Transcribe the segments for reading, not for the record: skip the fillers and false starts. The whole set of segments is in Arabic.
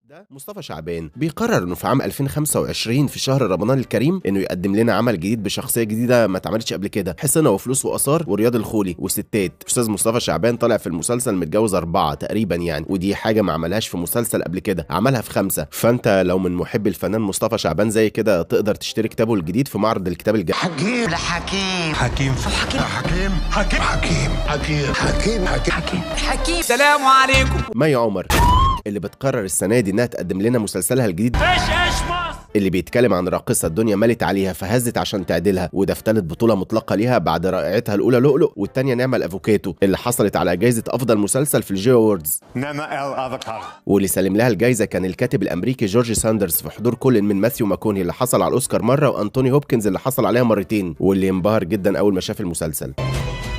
ده مصطفى شعبان بيقرر انه في عام 2025 في شهر رمضان الكريم انه يقدم لنا عمل جديد بشخصيه جديده ما اتعملتش قبل كده، حصنه وفلوس واثار ورياض الخولي وستات. استاذ مصطفى شعبان طالع في المسلسل متجوز 4 تقريبا يعني، ودي حاجه ما عملهاش في مسلسل قبل كده، عملها في 5. فانت لو من محبي الفنان مصطفى شعبان زي كده تقدر تشتري كتابه الجديد في معرض الكتاب الجاي. حكيم حكيم حكيم حكيم حكيم حكيم حكيم حكيم حكيم. سلام عليكم. مي عمر اللي بتقرر السنه دي انها تقدم لنا مسلسلها الجديد اللي بيتكلم عن راقصه الدنيا ملت عليها فهزت عشان تعدلها، وده في ثالث بطوله مطلقه ليها بعد رائعتها الاولى لؤلؤ والثانيه نعمه الافوكاتو اللي حصلت على جائزه افضل مسلسل في الجي اووردز. واللي سلم لها الجائزه كان الكاتب الامريكي جورج ساندرز في حضور كل من ماثيو ماكوني اللي حصل على الاوسكار مره وانتوني هوبكنز اللي حصل عليها مرتين، واللي انبهر جدا اول ما شاف المسلسل.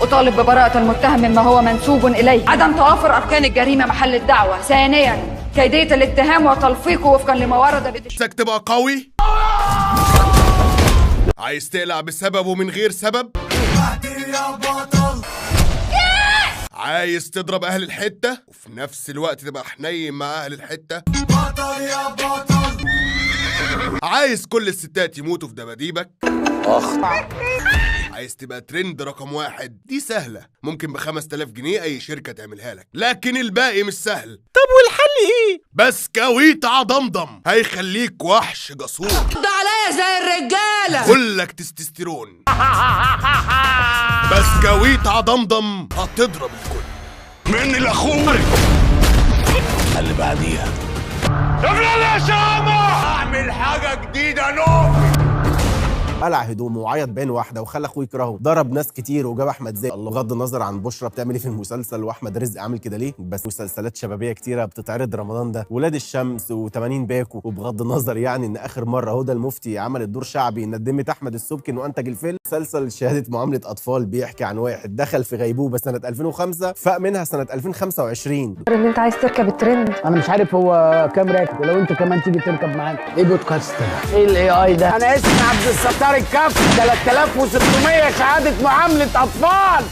أطالب ببراءة المتهم مما هو منسوب إليه، عدم توافر أركان الجريمة محل الدعوة. ثانياً كيدية الاتهام وتلفيقه وفقاً لما ورد نفسك تبقى قوي؟ عايز تقلع بسبب ومن غير سبب؟ عايز تضرب أهل الحتة وفي نفس الوقت تبقى حنين مع أهل الحتة؟ بطل يا بطل. عايز كل الستات يموتوا في دباديبك؟ عايز تبقى ترند رقم 1؟ دي سهلة، ممكن ب5000 جنيه أي شركة تعملها لك، لكن الباقي مش سهل. طب والحل إيه؟ بسكويت عضمضم هيخليك وحش جسور. ده عليا زي الرجالة. كلك تستوستيرون. بسكويت عضمضم هتضرب الكل. من الأخوة اللي بعديها افرض يا شامة أعمل حاجة جديدة قلع هدومه وعيط بين واحده وخلى اخوه يكرهه، ضرب ناس كتير وجاب احمد زاهر. الله، بغض النظر عن بشرى بتعمل ايه في المسلسل واحمد رزق عامل كده ليه، بس مسلسلات شبابيه كتيره بتتعرض رمضان ده، ولاد الشمس و80 باكو. وبغض النظر يعني ان اخر مره هدى المفتي عملت دور شعبي ندمت احمد السبكي انه انتج الفيلم. مسلسل شهاده معامله اطفال بيحكي عن واحد دخل في غيبوبه سنه 2005 فاق منها سنه 2025. ان انت عايز تركب الترند. انا مش عارف هو كام راكب، ولو انت كمان تيجي تركب معانا. ايه بودكاست ده؟ ايه الاي اي ده؟ انا اسمي عبد الستار الكف، 3600 شهاده معامله اطفال.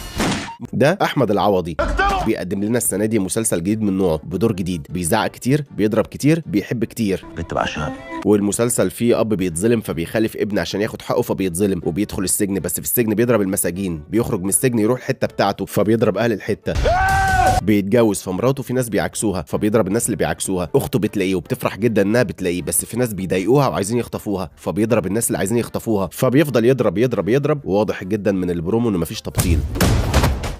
ده احمد العوضي بيقدم لنا السنه دي مسلسل جديد من نوعه بدور جديد، بيزعق كتير، بيضرب كتير، بيحب كتير. بتبقى شهر. والمسلسل فيه اب بيتظلم فبيخلف ابن عشان ياخد حقه فبيتظلم وبيدخل السجن، بس في السجن بيضرب المساجين، بيخرج من السجن يروح الحته بتاعته فبيضرب اهل الحته. بيتجوز فمراته في ناس بيعكسوها فبيضرب الناس اللي بيعكسوها. اخته بتلاقيه وبتفرح جدا انها بتلاقيه، بس في ناس بيضايقوها وعايزين يخطفوها فبيضرب الناس اللي عايزين يخطفوها، فبيفضل يضرب يضرب يضرب. وواضح جدا من البرومو انه مفيش تبطيل.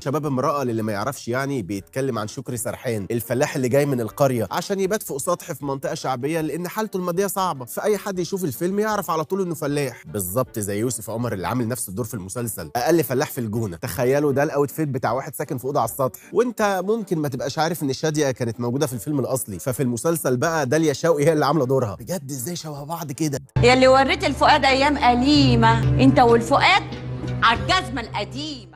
شباب امرأة للي ما يعرفش يعني بيتكلم عن شكري سرحان الفلاح اللي جاي من القرية عشان يبات فوق سطح في منطقة شعبية لأن حالته المادية صعبة، فأي حد يشوف الفيلم يعرف على طول إنه فلاح، بالظبط زي يوسف عمر اللي عامل نفس الدور في المسلسل، أقل فلاح في الجونة. تخيلوا ده الأوتفيت بتاع واحد ساكن في أوضة على السطح، وأنت ممكن ما تبقاش عارف إن شادية كانت موجودة في الفيلم الأصلي، ففي المسلسل بقى داليا شوقي هي اللي عاملة دورها. بجد إزاي شبه بعض كده؟ يا اللي وريت الفؤاد أيام أليمة، أنت والفؤاد على الجزمة القديمة.